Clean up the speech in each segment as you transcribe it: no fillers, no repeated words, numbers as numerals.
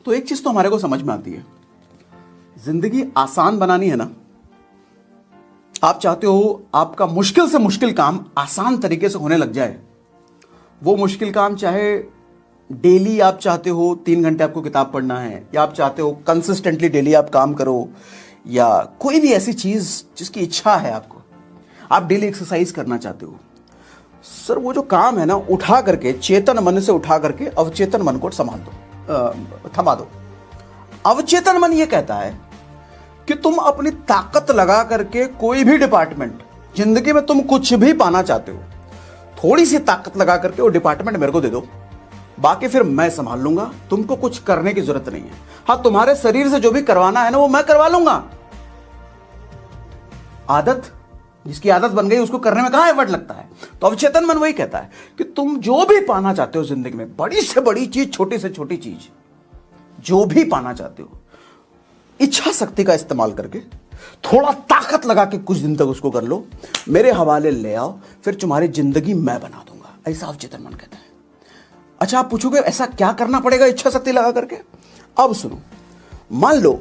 तो एक चीज तो हमारे को समझ में आती है, जिंदगी आसान बनानी है ना, आप चाहते हो आपका मुश्किल से मुश्किल काम आसान तरीके से होने लग जाए। वो मुश्किल काम चाहे डेली आप चाहते हो 3 घंटे आपको किताब पढ़ना है, या आप चाहते हो कंसिस्टेंटली डेली आप काम करो, या कोई भी ऐसी चीज जिसकी इच्छा है आपको, आप डेली एक्सरसाइज करना चाहते हो। सर वो जो काम है ना, उठा करके चेतन मन से उठा करके अवचेतन मन को संभाल दो, थमा दो। अवचेतन मन ये कहता है कि तुम अपनी ताकत लगा करके कोई भी डिपार्टमेंट, जिंदगी में तुम कुछ भी पाना चाहते हो, थोड़ी सी ताकत लगा करके वो डिपार्टमेंट मेरे को दे दो, बाकी फिर मैं संभाल लूंगा, तुमको कुछ करने की जरूरत नहीं है। हाँ, तुम्हारे शरीर से जो भी करवाना है ना वो मैं करवा लूंगा। आदत, जिसकी आदत बन गई उसको करने में कहां एफर्ट लगता है। तो अवचेतन मन वही कहता है कि तुम जो भी पाना चाहते हो जिंदगी में, बड़ी से बड़ी चीज, छोटी से छोटी चीज, जो भी पाना चाहते हो, इच्छा शक्ति का इस्तेमाल करके थोड़ा ताकत लगा के कुछ दिन तक उसको कर लो, मेरे हवाले ले आओ, फिर तुम्हारी जिंदगी मैं बना दूंगा। ऐसा अवचेतन मन कहता है। अच्छा, आप पूछोगे ऐसा क्या करना पड़ेगा इच्छा शक्ति लगा करके? अब सुनो, मान लो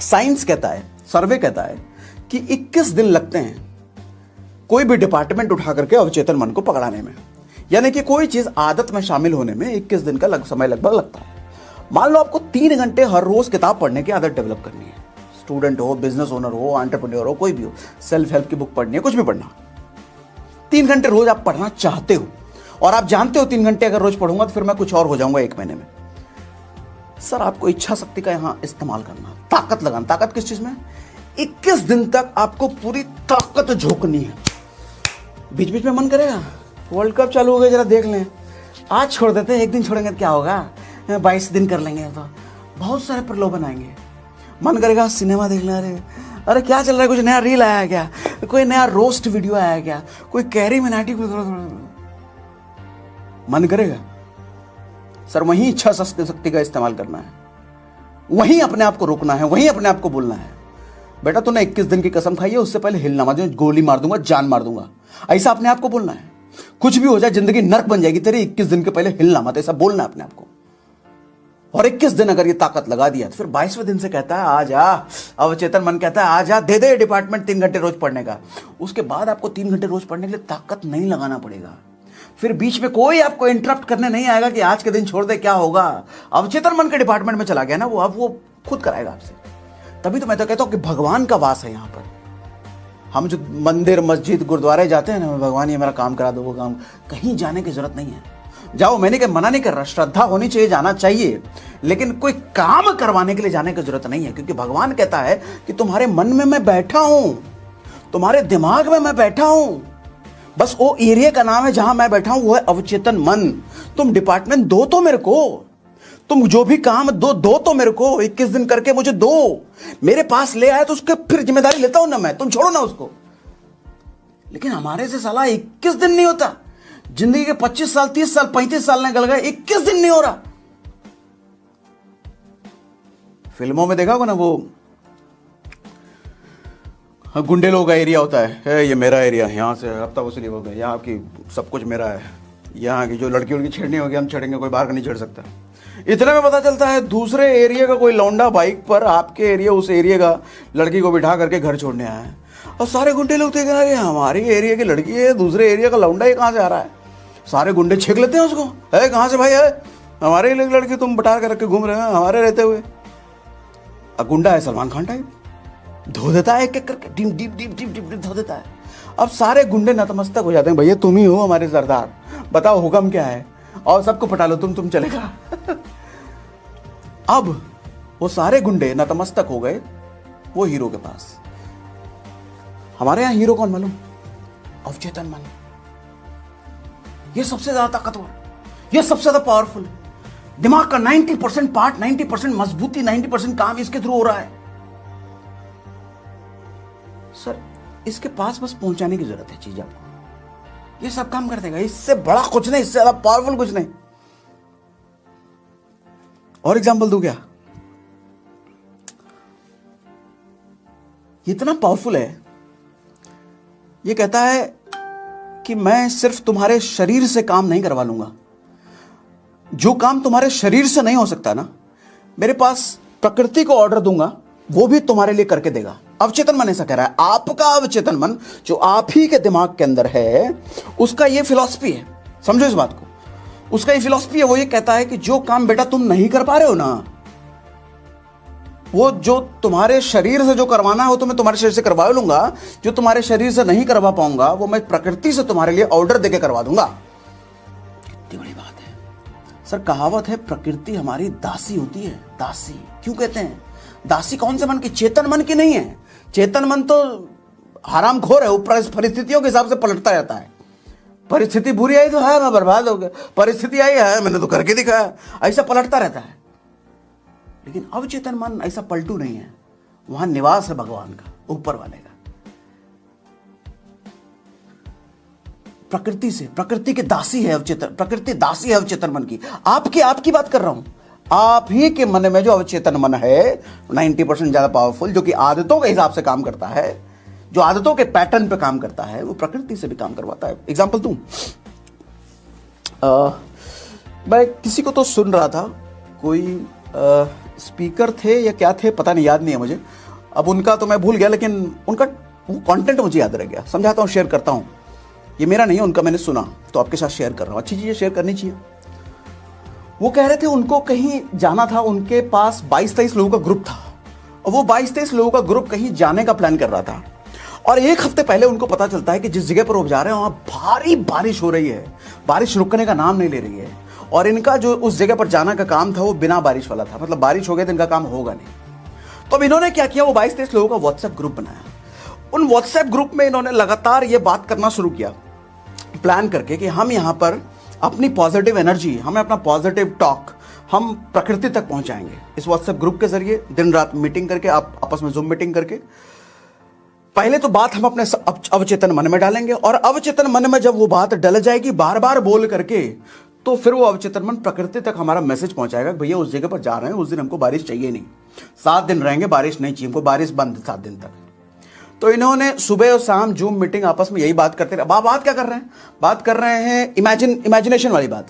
साइंस कहता है, सर्वे कहता है कि 21 दिन लगते हैं कोई भी डिपार्टमेंट उठा करके अवचेतन मन को पकड़ाने में, यानी कि कोई चीज आदत में शामिल होने में 21 दिन का समय लगभग लगता है। मान लो आपको 3 घंटे हर रोज किताब पढ़ने की आदत डेवलप करनी है। स्टूडेंट हो, बिजनेस ओनर हो, एंटरप्रेन्योर हो, कोई भी हो, सेल्फ हेल्प की बुक पढ़नी है, कुछ भी पढ़ना, 3 घंटे रोज आप पढ़ना चाहते हो, और आप जानते हो 3 घंटे अगर रोज पढ़ूंगा तो फिर मैं कुछ और हो जाऊंगा 1 महीने में। सर आपको इच्छा शक्ति का यहां इस्तेमाल करना, ताकत लगाना। ताकत किस चीज में? 21 दिन तक आपको पूरी ताकत झोंकनी है। बीच बीच में मन करेगा वर्ल्ड कप चालू हो गया, जरा देख लें, आज छोड़ देते हैं, एक दिन छोड़ेंगे तो क्या होगा, 22 दिन कर लेंगे तो बहुत सारे प्रलोभन आएंगे। मन करेगा सिनेमा देख लें, अरे क्या चल रहा है, कुछ नया रील आया है क्या, कोई नया रोस्ट वीडियो आया है क्या, कोई कैरी मिनाटी, मन करेगा। सर वहीं इच्छा शक्ति का इस्तेमाल करना है, वहीं अपने आप को रोकना है, वहीं अपने आप को बोलना है, बेटा तूने 21 दिन की कसम खाई है, उससे पहले हिलना मत, गोली मार दूंगा, जान मार दूंगा। ऐसा अपने आप को बोलना है। कुछ भी हो जाए, जिंदगी नर्क बन जाएगी तेरी, 21 दिन के पहले हिलना मत, ऐसा बोलना है अपने आप को। और 21 दिन अगर ये ताकत लगा दिया तो फिर 22वें दिन से कहता है आ जा, अवचेतन मन कहता है आ जा, दे दे डिपार्टमेंट 3 घंटे रोज पढ़ने का। उसके बाद आपको 3 घंटे रोज पढ़ने के लिए ताकत नहीं लगाना पड़ेगा। फिर बीच में कोई आपको इंटरप्ट करने नहीं आएगा कि आज के दिन छोड़ दे, क्या होगा। अवचेतन मन के डिपार्टमेंट में चला गया ना वो, अब वो खुद कराएगा आपसे। तभी तो मैं तो कहता हूं कि भगवान का वास है यहां पर। हम जो मंदिर, मस्जिद, गुरुद्वारे जाते हैं ना, भगवान ये मेरा काम करा दो, वो काम, कहीं जाने की जरूरत नहीं है। जाओ, मैंने मना नहीं कर रहा, श्रद्धा होनी चाहिए, जाना चाहिए, लेकिन कोई काम करवाने के लिए जाने की जरूरत नहीं है, क्योंकि भगवान कहता है कि तुम्हारे मन में मैं बैठा हूं, तुम्हारे दिमाग में मैं बैठा हूं, बस वो एरिया का नाम है जहां मैं बैठा हूं, वो है अवचेतन मन। तुम डिपार्टमेंट दो तो मेरे को, तुम जो भी काम दो तो मेरे को, 21 दिन करके मुझे दो, मेरे पास ले आए तो उसके फिर जिम्मेदारी लेता हूं ना मैं, तुम छोड़ो ना उसको। लेकिन हमारे से साला 21 दिन नहीं होता, जिंदगी के 25 साल, 30 साल, 35 साल निकल गए, 21 दिन नहीं हो रहा। फिल्मों में देखा होगा ना, वो गुंडे लोगों का एरिया होता है, ये मेरा एरिया, यहाँ से हफ्ता वसूली हो गया, यहाँ की सब कुछ मेरा है, यहाँ की जो लड़की उड़की छेड़नी होगी हम छेड़ेंगे, कोई बाहर का नहीं छेड़ सकता। इतने में पता चलता है दूसरे एरिया का कोई लौंडा बाइक पर आपके एरिया, उस एरिया का लड़की को बिठा करके घर छोड़ने आया है, और सारे गुंडे लोग देख रहे हैं हमारे एरिया की लड़की है, दूसरे एरिया का लौंडा, ये कहाँ से आ रहा है। सारे गुंडे छेक लेते हैं उसको, है कहाँ से भाई है, हमारे लड़की तुम बिठा कर रख के घूम रहे हो हमारे रहते हुए। गुंडा है सलमान खान टाइप, धो देता है एक एक करके, deep deep deep deep deep धो देता है। अब सारे गुंडे नतमस्तक हो जाते हैं, भैया तुम ही हो हमारे सरदार, बताओ हुक्म क्या है, और सबको पटा लो, तुम चलेगा। अब वो सारे गुंडे नतमस्तक हो गए वो हीरो के पास। हमारे यहां हीरो कौन मालूम? अवचेतन मन। ये सबसे ज्यादा ताकतवर, ये सबसे ज्यादा पावरफुल। दिमाग का 90% पार्ट, 90% मजबूती, 90% काम इसके थ्रू हो रहा है। सर इसके पास बस पहुंचाने की जरूरत है चीज आपको, ये सब काम कर देगा, इससे बड़ा कुछ नहीं, इससे ज्यादा पावरफुल कुछ नहीं। और एग्जांपल दूं क्या? इतना पावरफुल है, ये कहता है कि मैं सिर्फ तुम्हारे शरीर से काम नहीं करवा लूंगा, जो काम तुम्हारे शरीर से नहीं हो सकता ना, मेरे पास प्रकृति को ऑर्डर दूंगा, वो भी तुम्हारे लिए करके देगा। अवचेतन मन ऐसा कह रहा है। आपका अवचेतन मन जो आप ही के दिमाग के अंदर है, उसका ये फिलॉसफी है, समझो इस बात को। उसका ये फिलॉसफी है, वो ये कहता है कि जो काम बेटा तुम नहीं कर पा रहे हो ना, वो जो तुम्हारे शरीर से जो करवाना है वो तो मैं तुम्हारे शरीर से करवा लूंगा, जो तुम्हारे शरीर से नहीं करवा पाऊंगा वो मैं प्रकृति से तुम्हारे लिए ऑर्डर देके करवा दूंगा। कितनी बड़ी बात है सर। कहावत है प्रकृति हमारी दासी होती है। दासी क्यों कहते हैं? दासी कौन से मन की? चेतन मन की नहीं है। चेतन मन तो हरामखोर है, ऊपर परिस्थितियों के हिसाब से पलटता रहता है। परिस्थिति बुरी आई तो है मैं बर्बाद हो गया, परिस्थिति आई है मैंने तो करके दिखाया, ऐसा पलटता रहता है। लेकिन अवचेतन मन ऐसा पलटू नहीं है, वहां निवास है भगवान का, ऊपर वाले का। प्रकृति से, प्रकृति के दासी है अवचेतन, प्रकृति दासी है अवचेतन मन की। आपकी बात कर रहा हूं। आप ही के मन में जो अवचेतन मन है 90% ज्यादा पावरफुल, जो कि आदतों के हिसाब से काम करता है, जो आदतों के पैटर्न पे काम करता है, वो प्रकृति से भी काम करवाता है। एग्जांपल दूं, मैं किसी को तो सुन रहा था, कोई स्पीकर थे या क्या थे पता नहीं, याद नहीं है मुझे अब उनका, तो मैं भूल गया, लेकिन उनका वो कंटेंट मुझे याद रह गया। समझाता हूं, शेयर करता हूं। ये मेरा नहीं है, उनका मैंने सुना तो आपके साथ शेयर कर रहा हूं। अच्छी चीजें शेयर करनी चाहिए। वो कह रहे थे उनको कहीं जाना था, उनके पास 22-23 लोगों का ग्रुप था, और वो 22-23 लोगों का ग्रुप कहीं जाने का प्लान कर रहा था। और एक हफ्ते पहले उनको पता चलता है कि जिस जगह पर वो जा रहे हैं वहां भारी बारिश हो रही है, बारिश रुकने का नाम नहीं ले रही है। और इनका जो उस जगह पर जाना का काम था वो बिना बारिश वाला था, मतलब बारिश हो गया तो इनका काम होगा नहीं। तो अब इन्होंने क्या किया, वो 22-23 लोगों का व्हाट्सएप ग्रुप बनाया। उन व्हाट्सएप ग्रुप में इन्होंने लगातार ये बात करना शुरू किया, प्लान करके कि हम यहां पर अपनी पॉजिटिव एनर्जी, हमें अपना पॉजिटिव टॉक हम प्रकृति तक पहुंचाएंगे इस व्हाट्सएप ग्रुप के जरिए। दिन रात मीटिंग करके, आप आपस में जूम मीटिंग करके पहले तो बात हम अपने अवचेतन मन में डालेंगे, और अवचेतन मन में जब वो बात डल जाएगी बार बार बोल करके, तो फिर वो अवचेतन मन प्रकृति तक हमारा मैसेज पहुंचाएगा, भैया उस जगह पर जा रहे हैं, उस दिन हमको बारिश चाहिए नहीं, 7 दिन रहेंगे, बारिश नहीं चाहिए हमको, बारिश बंद 7 दिन तक। तो इन्होंने सुबह और शाम जूम मीटिंग आपस में यही बात करते रहे। बात क्या कर रहे हैं? बात कर रहे हैं इमेजिनेशन वाली बात,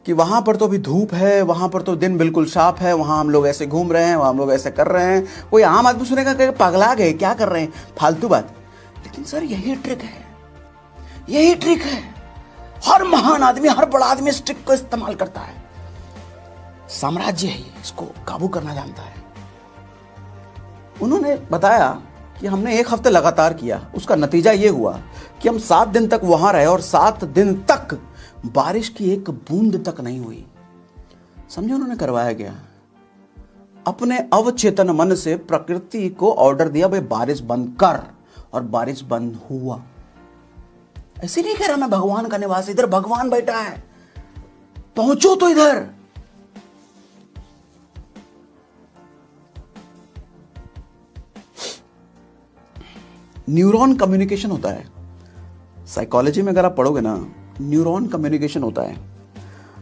कि वहां पर तो अभी धूप है, वहां पर तो दिन बिल्कुल साफ है, वहां हम लोग ऐसे घूम रहे हैं, वहां हम लोग ऐसे कर रहे हैं। कोई आम आदमी सुनेगा कि पगला गए, क्या कर रहे हैं, फालतू बात। लेकिन सर यही ट्रिक है, यही ट्रिक है। हर महान आदमी, हर बड़ा आदमी इस ट्रिक को इस्तेमाल करता है। साम्राज्य है, इसको काबू करना जानता है। उन्होंने बताया कि हमने 1 हफ्ते लगातार किया, उसका नतीजा यह हुआ कि हम 7 दिन तक वहां रहे, और 7 दिन तक बारिश की एक बूंद तक नहीं हुई। समझे उन्होंने करवाया गया? अपने अवचेतन मन से प्रकृति को ऑर्डर दिया, भाई बारिश बंद कर, और बारिश बंद हुआ। ऐसे नहीं कह रहा मैं भगवान का निवास, इधर भगवान बैठा है, पहुंचो तो इधर। न्यूरॉन कम्युनिकेशन होता है साइकोलॉजी में, अगर आप पढ़ोगे ना, न्यूरॉन कम्युनिकेशन होता है।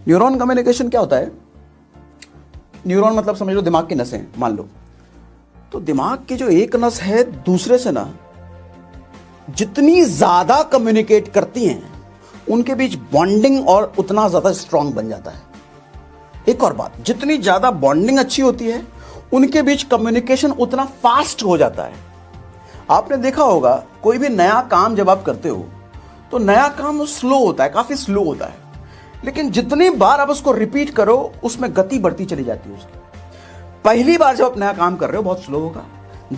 न्यूरॉन कम्युनिकेशन क्या होता है? न्यूरॉन मतलब समझ लो दिमाग की नसें, मान लो। तो दिमाग की जो एक नस है दूसरे से ना, जितनी ज्यादा कम्युनिकेट करती हैं, उनके बीच बॉन्डिंग और उतना ज्यादा स्ट्रांग बन जाता है। एक और बात, जितनी ज्यादा बॉन्डिंग अच्छी होती है, उनके बीच कम्युनिकेशन उतना फास्ट हो जाता है। आपने देखा होगा कोई भी नया काम जब आप करते हो तो नया काम स्लो होता है, काफी स्लो होता है, लेकिन जितनी बार आप उसको रिपीट करो उसमें गति बढ़ती चली जाती है उसकी। पहली बार जब आप नया काम कर रहे हो बहुत स्लो होगा,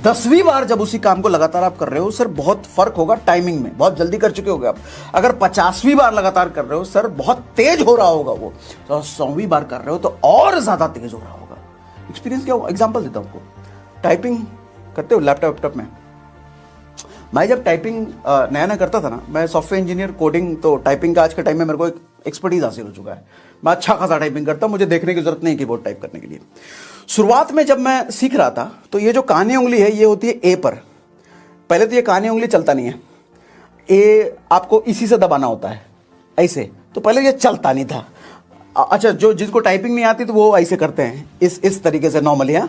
10वीं बार जब उसी काम को लगातार आप कर रहे हो सर बहुत फर्क होगा टाइमिंग में, बहुत जल्दी कर चुके होगे आप। अगर 50वीं बार लगातार कर रहे हो सर बहुत तेज हो रहा होगा वो, तो 100वीं बार कर रहे हो तो और ज्यादा तेज हो रहा होगा। एक्सपीरियंस क्या होगा? एग्जाम्पल देता हूं आपको। टाइपिंग करते हो लैपटॉप में? मैं जब टाइपिंग नया नया करता था ना, मैं सॉफ्टवेयर इंजीनियर, कोडिंग, तो टाइपिंग का आज के टाइम में मेरे को एक एक्सपर्टीज हासिल हो चुका है। मैं अच्छा खासा टाइपिंग करता हूं, मुझे देखने की जरूरत नहीं कीबोर्ड टाइप करने के लिए। शुरुआत में जब मैं सीख रहा था तो ये जो कानी उंगली है ये होती है ए पर। पहले तो ये कानी उंगली चलता नहीं है, ए आपको इसी से दबाना होता है ऐसे, तो पहले ये चलता नहीं था। अच्छा, जो जिसको टाइपिंग नहीं आती तो वो ऐसे करते हैं इस तरीके से नॉर्मली, हाँ।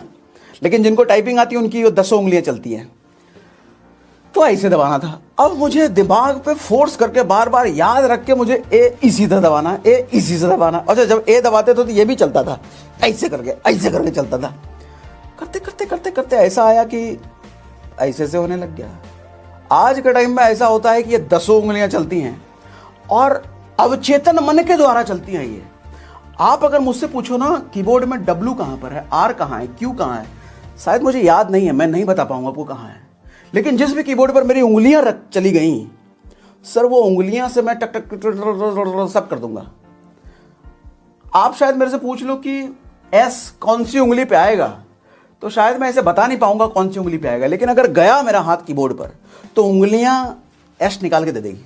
लेकिन जिनको टाइपिंग आती है उनकी 10 उंगलियां चलती हैं। तो ऐसे दबाना था। अब मुझे दिमाग पे फोर्स करके बार बार याद रख के मुझे ए इसी से दबाना, ए इसी से दबाना। अच्छा, जब ए दबाते तो ये भी चलता था, ऐसे करके चलता था। करते करते करते करते ऐसा आया कि ऐसे से होने लग गया। आज के टाइम में ऐसा होता है कि ये 10 उंगलियां चलती हैं और अवचेतन मन के द्वारा चलती हैं। ये आप अगर मुझसे पूछो ना कीबोर्ड में W कहां पर है, R कहां है, Q कहां है, शायद मुझे याद नहीं है, मैं नहीं बता पाऊंगा आपको कहां है। लेकिन जिस भी कीबोर्ड पर मेरी उंगलियां चली गई सर, वो उंगलियां से मैं टक टक टक सब कर दूंगा। आप शायद मेरे से पूछ लो कि S कौन सी उंगली पे आएगा, तो शायद मैं ऐसे बता नहीं पाऊंगा कौन सी उंगली पे आएगा। लेकिन अगर गया मेरा हाथ कीबोर्ड पर तो उंगलियां S निकाल के दे देगी।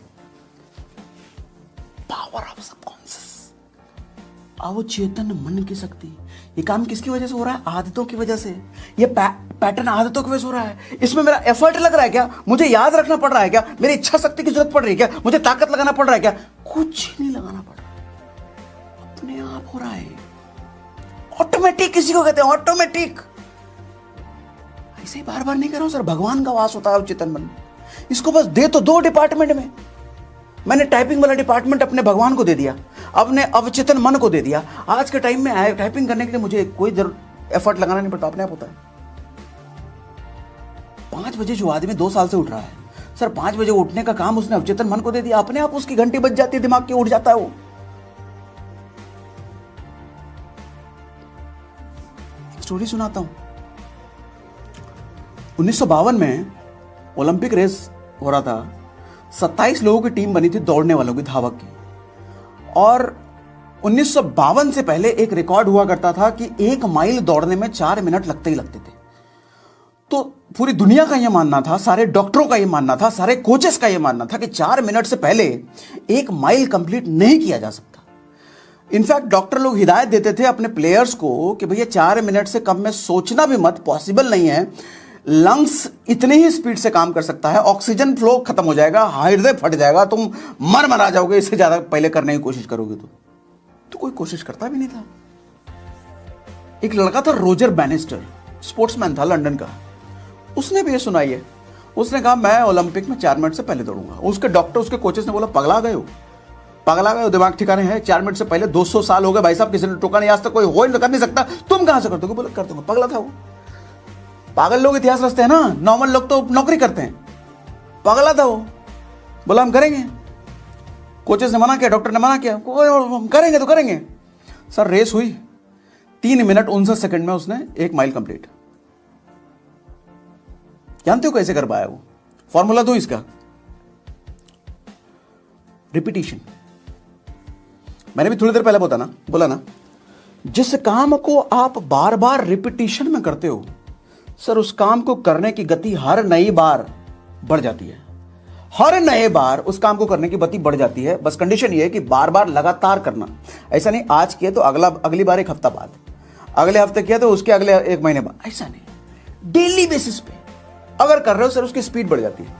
पावर ऑफ सबकॉन्शियस, अवचेतन मन की शक्ति। ये काम किसकी वजह से हो रहा है? आदतों की वजह से। ये पैटर्न आदतों की वजह से हो रहा है। इसमें मेरा एफर्ट लग रहा है क्या? मुझे याद रखना पड़ रहा है क्या? मेरी इच्छा शक्ति की जरूरत पड़ रही है क्या? मुझे ताकत लगाना पड़ रहा है क्या? कुछ नहीं लगाना पड़ रहा, अपने आप हो रहा है। ऑटोमेटिक किसी को कहते हैं, ऑटोमेटिक। ऐसे ही बार बार नहीं कर रहा हूं सर, भगवान का वास होता है अवचेतन मन। इसको बस दे तो दो डिपार्टमेंट में। मैंने टाइपिंग वाला डिपार्टमेंट अपने भगवान को दे दिया, अपने अवचेतन मन को दे दिया। आज के टाइम में टाइपिंग करने के लिए मुझे कोई एफर्ट लगाना नहीं पड़ता, अपने आप होता है। 5 बजे जो आदमी 2 साल से उठ रहा है सर, 5 बजे उठने का काम उसने अवचेतन मन को दे दिया, अपने आप उसकी घंटी बज जाती है, दिमाग की, उठ जाता है वो। स्टोरी सुनाता हूं। 1952 में ओलंपिक रेस हो रहा था। 27 लोगों की टीम बनी थी, दौड़ने वालों की, धावक की। और 1952 से पहले एक रिकॉर्ड हुआ करता था कि 1 माइल दौड़ने में 4 मिनट लगते ही लगते थे। तो पूरी दुनिया का यह मानना था, सारे डॉक्टरों का यह मानना था, सारे कोचेस का यह मानना था कि 4 मिनट से पहले 1 माइल कंप्लीट नहीं किया जा सकता। इनफैक्ट डॉक्टर लोग हिदायत देते थे अपने प्लेयर्स को कि भैया 4 मिनट से कम में सोचना भी मत, पॉसिबल नहीं है। लंग्स इतनी ही स्पीड से काम कर सकता है, ऑक्सीजन फ्लो खत्म हो जाएगा, हृदय फट जाएगा, तुम मर जाओगे इससे ज्यादा पहले करने की कोशिश करोगे तो कोई कोशिश करता भी नहीं था। एक लड़का था रोजर बैनिस्टर, स्पोर्ट्समैन था लंदन का। उसने भी ये सुनाई है। उसने कहा मैं ओलंपिक में 4 मिनट से पहले दौड़ूंगा। उसके डॉक्टर, उसके कोचेस ने बोला पगला गए हो, दिमाग ठिकाने है, 4 मिनट से पहले 200 साल हो गए भाई साहब, किसी ने टोका नहीं, आज तक कोई हो ही कर नहीं सकता, तुम कहां से कर दोगे? बोला कर दूंगा। पगला था वो। पागल लोग इतिहास रचते हैं ना, नॉर्मल लोग तो नौकरी करते हैं। पगला था वो। बोला हम करेंगे। कोचेस ने मना किया, डॉक्टर ने मना किया, हम करेंगे तो करेंगे। सर रेस हुई, 3 मिनट 59 सेकंड में उसने 1 माइल कंप्लीट। जानते हो कैसे कर पाया वो? फॉर्मूला दो इसका, रिपीटिशन। मैंने भी थोड़ी देर पहले बोला ना, जिस काम को आप बार बार रिपीटिशन में करते हो सर, उस काम को करने की गति हर नई बार बढ़ जाती है। हर नए बार उस काम को करने की गति बढ़ जाती है। बस कंडीशन ये है कि बार बार लगातार करना। ऐसा नहीं आज किया तो अगली बार 1 हफ्ता बाद, अगले हफ्ते किया तो उसके अगले 1 महीने बाद, ऐसा नहीं। डेली बेसिस पे अगर कर रहे हो सर, उसकी स्पीड बढ़ जाती है।